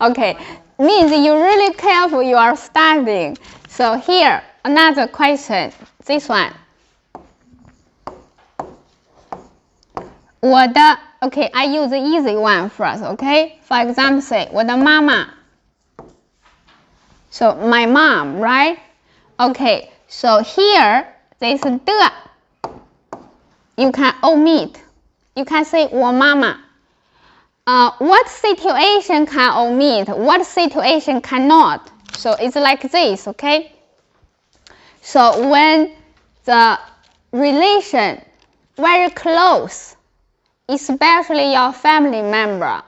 Okay, means you really careful you are studying. So here, another question. This one. Okay, I use the easy one first, okay? For example, say, 我的妈妈. So, my mom, right? Okay, so here, this 的, you can omit. You can say, 我妈妈. What situation can omit? What situation cannot? So, it's like this, okay? So, when the relation very close, especially your family member,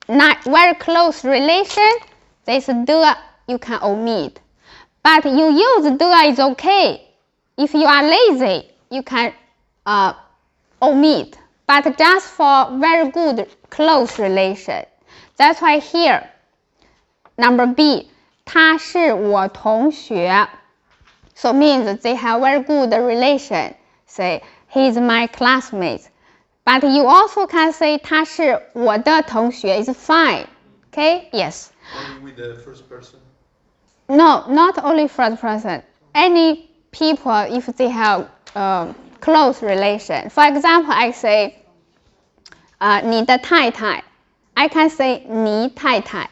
not very close relation, this 的 you can omit. But you use 的 is okay. If you are lazy, you can omit. But just for very good close relation. That's why here, number B, 他是我同学. So means they have very good relation. Say, he's my classmate. But you also can say 他是我的同学 is fine. Okay? Yes. Only with the first person? No, not only first person. Any people, if they have close relation. For example, I say 你的太太. I can say 你太太.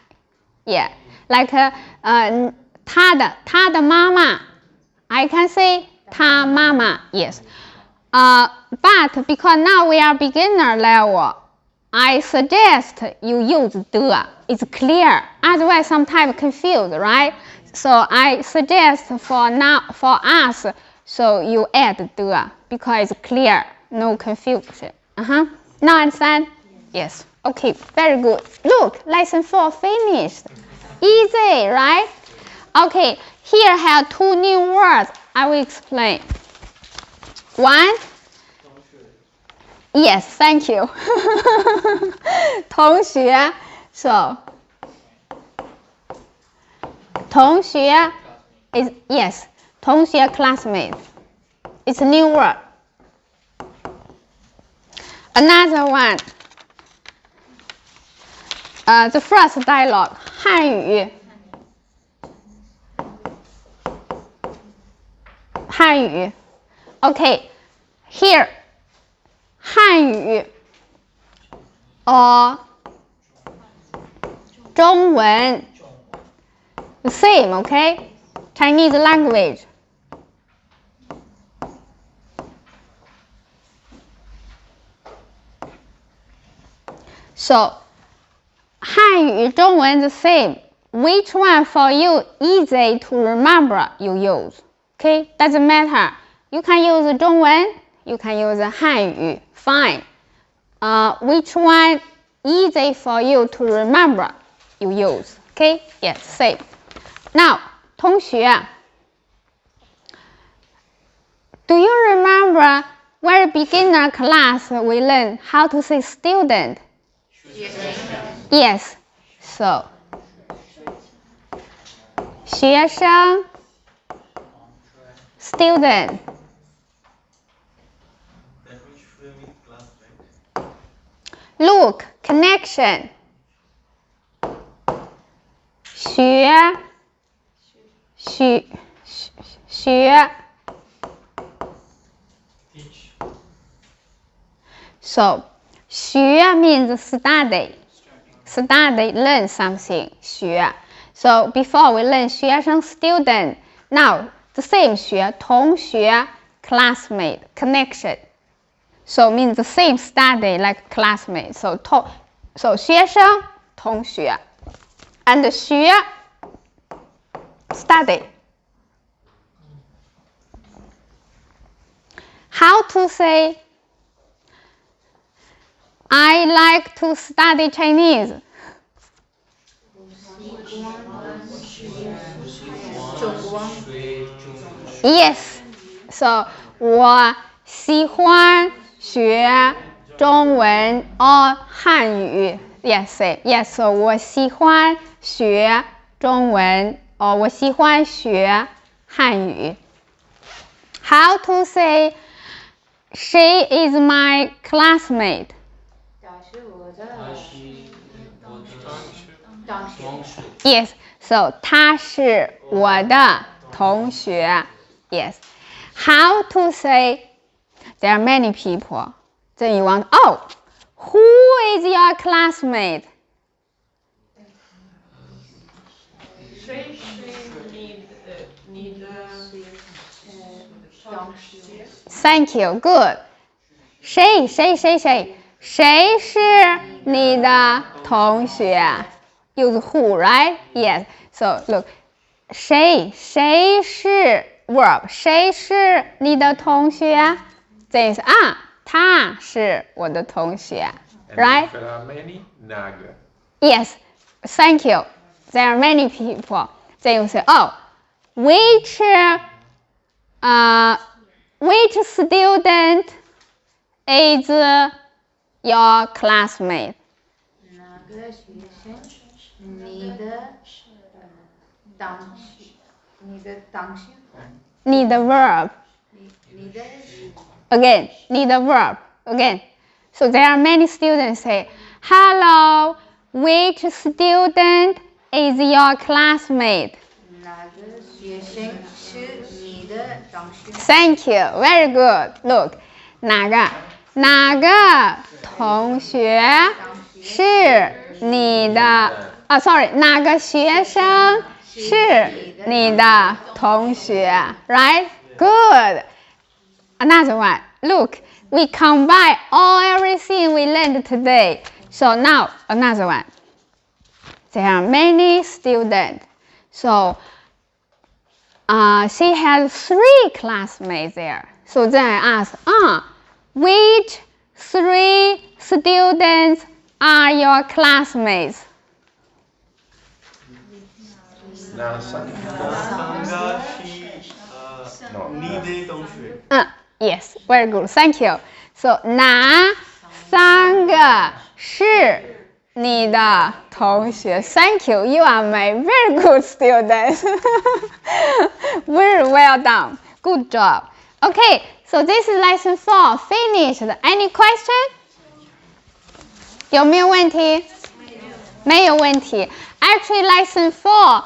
Yeah. Like 他的妈妈. I can say 他妈妈. Yes. But because now we are beginner level, I suggest you use 的. It's clear. Otherwise, sometimes confused, right? So I suggest for us, so you add 的 because it's clear, no confusion. Now understand? Yes. Okay, very good. Look, lesson 4 finished. Easy, right? Okay, here I have 2 new words. I will explain. One. Yes, thank you. 同学 So, 同学 is, yes, 同学 classmate. It's a new word. Another one. The first dialogue, 汉语. 汉语. Okay, here, 汉语 or 中文 the same, okay? Chinese language. So, 汉语中文 the same. Which one for you easy to remember you use? Okay, doesn't matter. You can use 中文, you can use 汉语, fine. Which one easy for you to remember you use? Okay, yes, same. Now, 同学. Do you remember very beginner class we learned how to say student? Yes. So, 学生 student. Look, connection. 学 So, 学 means study. Study, learn something. 学. So, before we learn 学生 student. Now, the same 学 同学 classmate, connection. So, means the same study like classmate. So, 学生同学 and 学 study. How to say I like to study Chinese? Yes. So, 我喜欢学中文 or 汉语 Yes, say yes. So, 我喜欢学中文 or 我喜欢学汉语 How to say she is my classmate? Yes, so 他是我的同学 Yes. How to say there are many people. Then you want, oh, who is your classmate? Thank you. Good. 谁是你的同学 Use who, right? Yes. So look, 谁是 verb? 谁是你的同学 This 他是我的同学 Right? There are many nag. Yes. Thank you. There are many people. Then you say, oh, which student is your classmate? 哪个学生？你的同学。你的 verb. 你的 Again, 你的 verb. Again. So there are many students say, hello, which student is your classmate? 哪个学生是你的同学？ Thank you. Very good. Look, 哪个同学是你的sorry, 哪个学生是你的同学 Right? Good. Another one. Look, we combine everything we learned today. So now, another one. There are many students. So, she has 3 classmates there. So then I ask, which 3 students are your classmates? 哪三个你的同学。Yes, very good. Thank you. So 哪3个是你的同学 Thank you. You are my very good student. Very well done. Good job. Okay, so this is lesson 4. Finished. Any question? 有没有问题？没有问题。Actually, lesson 4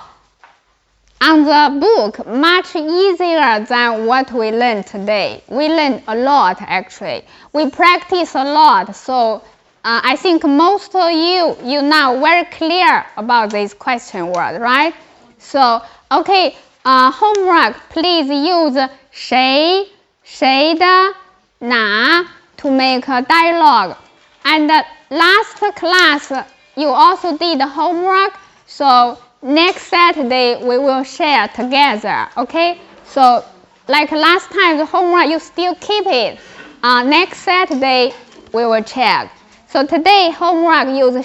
on the book much easier than what we learned today. We learned a lot actually. We practice a lot, so I think most of you now very clear about this question word, right? So, okay, homework, please use 谁的哪 to make a dialogue. And last class, you also did homework, so next Saturday we will share together, okay? So, like last time, the homework, you still keep it. Next Saturday, we will check. So today, homework use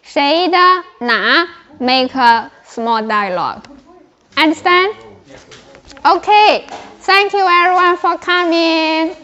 谁的哪 make a small dialogue. Understand? Okay. Thank you everyone for coming.